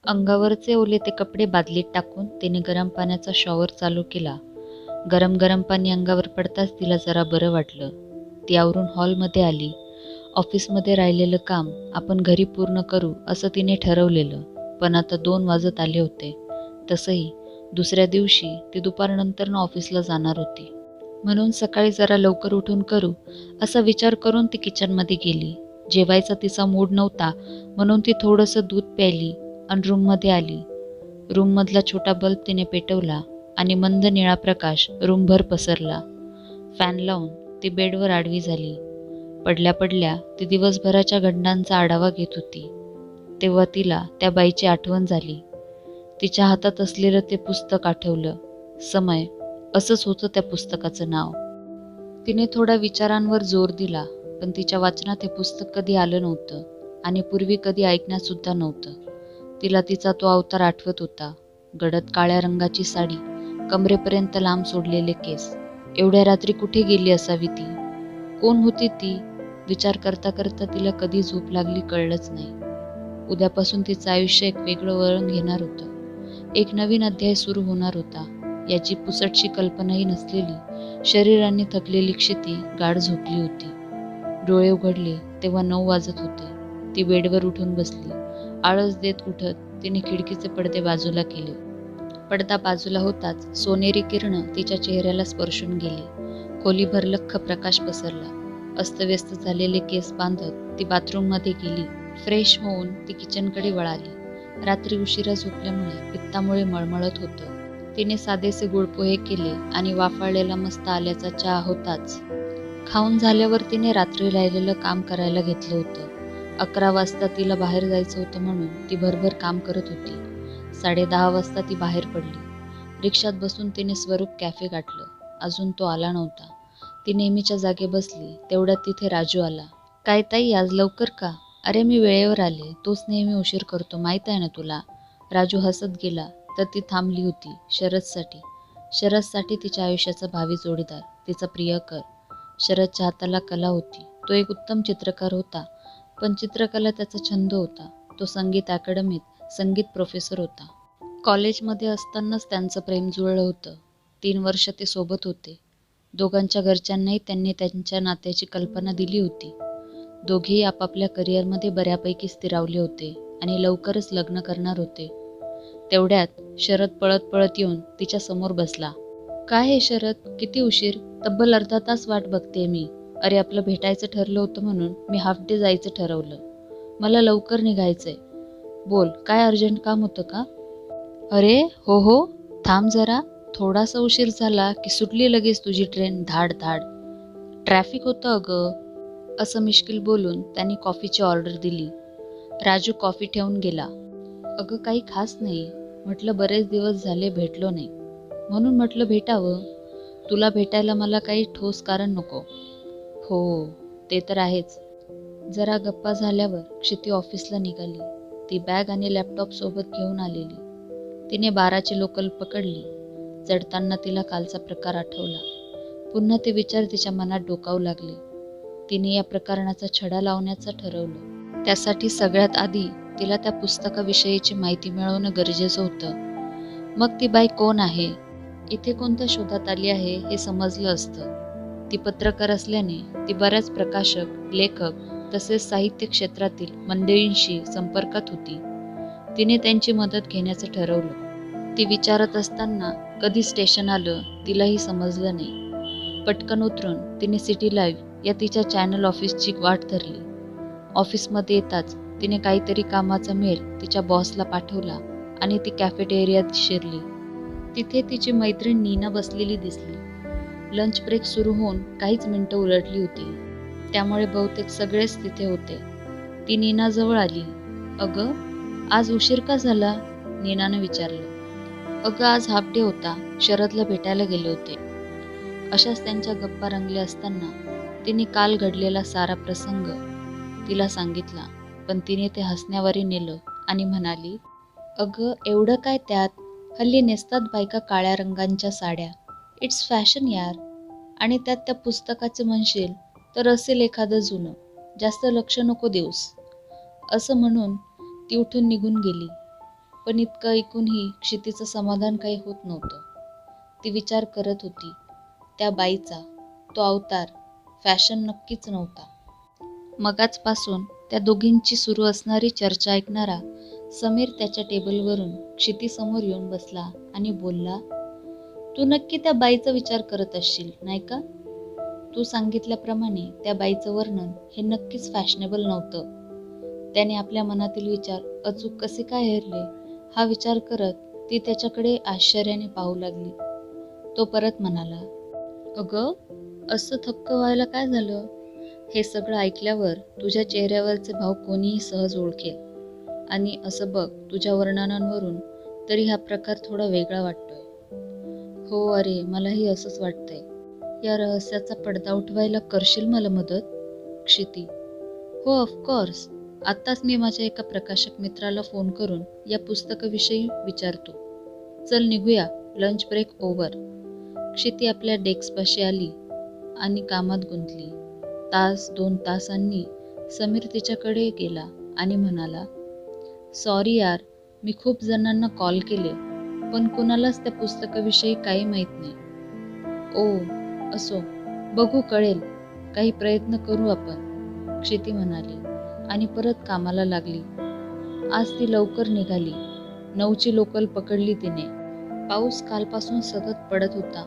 अंगावरचे ओले ते कपडे बादलीत टाकून तिने गरम पाण्याचा शॉवर चालू केला. गरम गरम पाणी अंगावर पडताच तिला जरा बरं वाटलं. ती आवरून हॉलमध्ये आली. ऑफिसमध्ये राहिलेलं काम आपण घरी पूर्ण करू असं तिने ठरवलेलं, पण आता 2 वाजत आले होते. तसंही दुसऱ्या दिवशी ती दुपारनंतर ऑफिसला जाणार होती, म्हणून सकाळी जरा लवकर उठून करू असा विचार करून ती किचनमध्ये गेली. जेवायचा तिचा मूड नव्हता, म्हणून ती थोडंसं दूध प्यायली आणि रूममध्ये आली. रूममधला छोटा बल्ब तिने पेटवला आणि मंद निळा प्रकाश रूमभर पसरला. फॅन लावून ती बेडवर आडवी झाली. पडल्या पडल्या ती दिवसभराच्या घटनांचा आढावा घेत होती. तेव्हा तिला त्या बाईची आठवण झाली. तिच्या हातात असलेलं ते पुस्तक आठवलं. समय असंच होतं त्या पुस्तकाचं नाव. तिने थोड्या विचारांवर जोर दिला, पण तिच्या वाचनात हे पुस्तक कधी आलं नव्हतं आणि पूर्वी कधी ऐकण्यात सुद्धा नव्हतं. तिला तिचा तो अवतार आठवत होता. गडद काळ्या रंगाची साडी, कमरेपर्यंत लांब सोडलेले केस. एवढ्या रात्री कुठे गेली असावी ती? कोण होती ती? विचार करता करता तिला कधी झोप लागली कळलंच नाही. उद्यापासून तिचं आयुष्य एक वेगळं वळण घेणार होतं. एक नवीन अध्याय सुरू होणार होता. याची पुसटशी कल्पनाही नसलेली, शरीराने थकलेली क्षिती गाढ झोपली होती. डोळे उघडले तेव्हा 9 वाजत होते. ती बेडवर उठून बसली. आळस देत उठत तिने खिडकीचे पडदे बाजूला केले. पडदा बाजूला होताच सोनेरी किरणं तिच्या चेहऱ्याला स्पर्शून गेली. खोलीभर लख्ख प्रकाश पसरला. अस्तव्यस्त झालेले केस बांधत ती बाथरूममध्ये गेली. फ्रेश होऊन ती किचनकडे वळाली. रात्री उशिरा झोपल्यामुळे पित्तामुळे मळमळत होतं. तिने साधेसे गुळपोहे केले आणि वाफाळलेला मस्त आल्याचा चहा होताच खाऊन झाल्यावर तिने रात्री राहिलेलं काम करायला घेतलं होतं. 11 वाजता तिला बाहेर जायचं होतं, म्हणून ती भरभर काम करत होती. 10:30 वाजता ती बाहेर पडली. रिक्षात बसून तिने स्वरूप कॅफे गाठलं. अजून तो आला नव्हता. ती नेहमीच्या जागे बसली. तेवढ्यात तिथे राजू आला. काय ताई, आज लवकर का? अरे मी वेळेवर आले. तोच नेहमी उशीर करतो, माहीत आहे ना तुला? राजू हसत गेला. तर ती थांबली होती शरदसाठी. शरदसाठी तिच्या आयुष्याचा भावी जोडीदार, तिचा प्रियकर. शरदच्या हाताला कला होती. तो एक उत्तम चित्रकार होता, पण चित्रकला त्याचा छंद होता. तो संगीत अकॅडमीत संगीत प्रोफेसर होता. कॉलेजमध्ये असतानाच त्यांचं प्रेम जुळलं होतं. 3 वर्ष ते सोबत होते. दोघांच्या घरच्यांनाही त्यांनी त्यांच्या नात्याची कल्पना दिली होती. दोघेही आपापल्या करिअरमध्ये बऱ्यापैकी स्थिरावले होते आणि लवकरच लग्न करणार होते. तेवढ्यात शरद पळत पळत येऊन तिच्या समोर बसला. काय हे शरद, किती उशीर? तब्बल अर्धा तास वाट बघते मी. अरे आपलं भेटायचं ठरलं होतं, म्हणून मी हाफ डे जायचं ठरवलं. मला लवकर निघायचंय. बोल, काय अर्जंट काम होतं का? अरे हो, थांब जरा. थोडासा उशीर झाला की सुटली लगेच तुझी ट्रेन धाड धाड. ट्रॅफिक होतं अगं. असं मिश्किल बोलून त्यांनी कॉफीची ऑर्डर दिली. राजू कॉफी ठेवून गेला. अगं काही खास नाही. म्हटलं बरेच दिवस झाले भेटलो नाही, म्हणून म्हटलं भेटावं. तुला भेटायला मला काही ठोस कारण नको. हो, ते तर आहेच. जरा गप्पा झाल्यावर क्षिती ऑफिसला निघाली. ती बॅग आणि लॅपटॉप सोबत घेऊन आलेली. तिने 12ची लोकल पकडली. चढताना तिला कालचा प्रकार आठवला. पुन्हा ते विचार तिच्या मनात डोकावू लागले. तिने या प्रकरणाचा छडा लावण्याचं ठरवलं. त्यासाठी सगळ्यात आधी तिला त्या पुस्तकाविषयीची माहिती मिळवणं गरजेचं होतं. मग ती बाई कोण आहे, इथे कोणत्या शोधात आली आहे हे समजलं असतं. ती पत्रकार असल्याने ती बऱ्याच प्रकाशक, लेखक तसेच साहित्य क्षेत्रातील मंडळींशी संपर्कात होती. तिने त्यांची मदत घेण्याचं ठरवलं. ती विचारत असताना कधी स्टेशन आलं तिलाही समजलं नाही. पटकन उतरून तिने सिटी लाईव्ह या तिच्या चॅनल ऑफिसची वाट धरली. ऑफिसमध्ये येताच तिने काहीतरी कामाचा मेल तिच्या बॉसला पाठवला आणि ती कॅफेटेरियात शिरली. तिथे तिची मैत्रीण नीना बसलेली दिसली. लंच ब्रेक सुरू होऊन काहीच मिनिटं उलटली होती, त्यामुळे बहुतेक सगळेच तिथे होते. ती नीनाजवळ आली. अगं आज उशीर का झाला? नीनाने विचारलं. अगं आज हाफ डे होता, शरदला भेटायला गेले होते. अशाच त्यांच्या गप्पा रंगल्या असताना तिने काल घडलेला सारा प्रसंग तिला सांगितला, पण तिने ते हसण्यावारी नेलं आणि म्हणाली, अगं एवढं काय त्यात? हल्ली नेसतात बायका काळ्या रंगांच्या साड्या. इट्स फॅशन यार. आणि त्यात त्या पुस्तकाचे म्हणशील तर असेल एखादं जुनं. जास्त लक्ष नको देऊस. असं म्हणून ती उठून निघून गेली. पण इतकं ऐकूनही क्षितीचं समाधान काही होत नव्हतं. ती विचार करत होती, त्या बाईचा तो अवतार फॅशन नक्कीच नव्हता. मगाचपासून त्या दोघींची सुरू असणारी चर्चा ऐकणारा समीर त्याच्या टेबलवरून क्षितीसमोर येऊन बसला आणि बोलला, तू नक्की त्या बाईचा विचार करत असशील, नाही का? तू सांगितल्याप्रमाणे त्या बाईचं वर्णन हे नक्कीच फॅशनेबल नव्हतं. त्याने आपल्या मनातील विचार अचूक कसे काय हेरले हा विचार करत ती त्याच्याकडे आश्चर्याने पाहू लागली. तो परत म्हणाला, अगं, असं थक्क व्हायला काय झालं? हे सगळं ऐकल्यावर तुझ्या चेहऱ्यावरचे भाव कोणीही सहज ओळखेल. आणि असं बघ, तुझ्या वर्णनांवरून तरी हा प्रकार थोडा वेगळा वाटतोय. हो, अरे, मलाही असंच वाटतंय. या रहस्याचा पडदा उठवायला करशील मला मदत? क्षिती, हो, ऑफकोर्स. आत्ताच मी माझ्या एका प्रकाशक मित्राला फोन करून या पुस्तकाविषयी विचारतो. चल निघूया, लंच ब्रेक ओव्हर. क्षिती आपल्या डेस्कपाशी आली आणि कामात गुंतली. 1-2 तासांनी समीर तिच्याकडे गेला आणि म्हणाला, सॉरी यार, मी खूप जणांना कॉल केले, पण कुणालाच त्या पुस्तकाविषयी काही माहीत नाही. ओ, असो, बघू, कळेल. काही प्रयत्न करू आपण, क्षिती म्हणाली आणि परत कामाला लागली. आज ती लवकर निघाली. 9ची लोकल पकडली तिने. पाऊस कालपासून सतत पडत होता.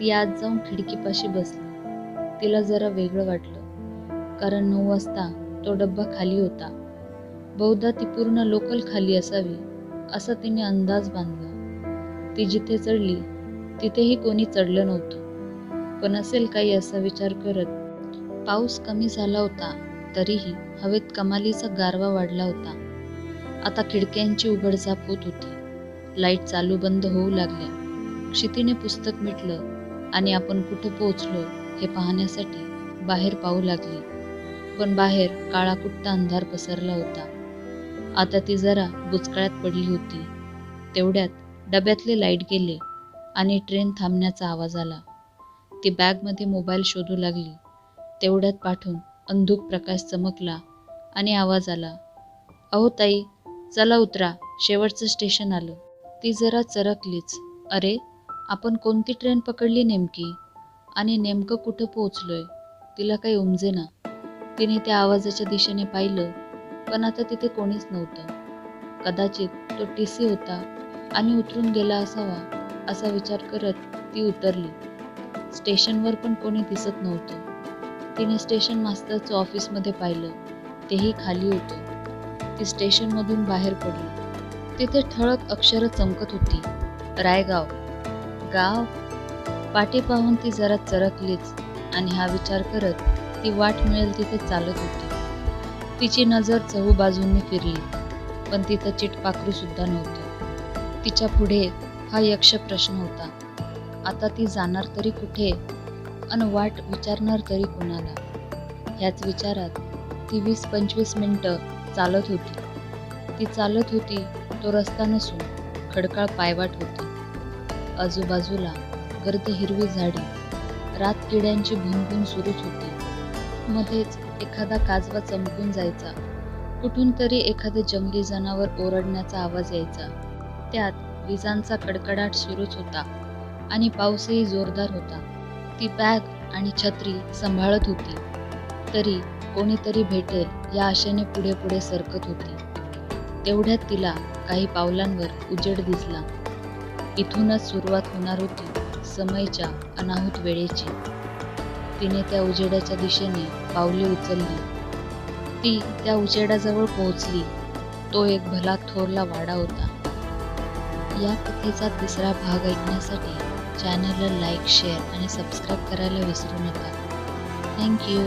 ती आज जाऊन खिडकीपाशी बसली. तिला जरा वेगळं वाटलं, कारण 9 वाजता तो डब्बा खाली होता. बहुधा ती पूर्ण लोकल खाली असावी असा तिने अंदाज बांधला. ती जिथे चढली तिथेही कोणी चढलं नव्हतं, पण असेल काही असा विचार करत पाऊस कमी झाला होता तरीही हवेत कमालीचा गारवा वाढला होता. आता खिडक्यांची उघडझाप होत होती. लाईट चालू बंद होऊ लागल्या. क्षितीने पुस्तक मिटलं आणि आपण कुठं पोहोचलो हे पाहण्यासाठी बाहेर पाहू लागली. पण बाहेर काळाकुट्ट अंधार पसरला होता. आता ती जरा बुचकळ्यात पडली होती. तेवढ्यात डब्यातले लाईट गेले आणि ट्रेन थांबण्याचा आवाज आला. ती बॅगमध्ये मोबाईल शोधू लागली. तेवढ्यात पाठून अंधुक प्रकाश चमकला आणि आवाज आला, अहो ताई, चला उतरा, शेवटचं स्टेशन आलं. ती जरा चरकलीच. अरे, आपण कोणती ट्रेन पकडली नेमकी आणि नेमकं कुठं पोहोचलोय तिला काही उमजेना. तिने त्या आवाजाच्या दिशेने पाहिलं, पण आता तिथे कोणीच नव्हतं. कदाचित तो TC होता आणि उतरून गेला असावा असा विचार करत ती उतरली. स्टेशनवर पण कोणी दिसत नव्हतं. तिने स्टेशन मास्तरचं ऑफिसमध्ये पाहिलं, तेही खाली होतं. ती स्टेशनमधून बाहेर पडली. तिथे ठळक अक्षरं चमकत होती, रायगाव. गाव? पाठी पाहून ती जरा चरकलीच आणि हा विचार करत ती वाट मिळेल तिथे चालत होती. तिची नजर चहूबाजूंनी फिरली, पण तिथं चिटपाखरू सुद्धा नव्हतं. तिच्या पुढे हा यक्ष प्रश्न होता. आता ती जाणार तरी कुठे अन वाट विचारणार तरी कुणाला? ह्याच विचारात ती 20-25 मिनिटं चालत होती. ती चालत होती तो रस्ता नसून खडकाळ पायवाट होती. आजूबाजूला गर्द हिरवी झाडी. रातकिड्यांची भुणभुण सुरूच होती. मध्येच एखादा काजवा चमकून जायचा. कुठून तरी एखादं जंगली जनावर ओरडण्याचा आवाज यायचा. त्यात विजांचा कडकडाट सुरूच होता आणि पाऊसही जोरदार होता. ती बॅग आणि छत्री सांभाळत होती, तरी कोणीतरी भेटेल या आशेने पुढे पुढे सरकत होती. तेवढ्यात तिला काही पावलांवर उजेड दिसला. इथूनच सुरुवात होणार होती समयच्या अनाहूत वेळेची. तिने त्या उजेडाच्या दिशेने पावले उचलली. ती त्या उजेडाजवळ पोहोचली. तो एक भला थोरला वाडा होता. या कथेचा 3रा भाग ऐकण्यासाठी चॅनलला लाईक, शेअर आणि सबस्क्राईब करायला विसरू नका. थँक्यू.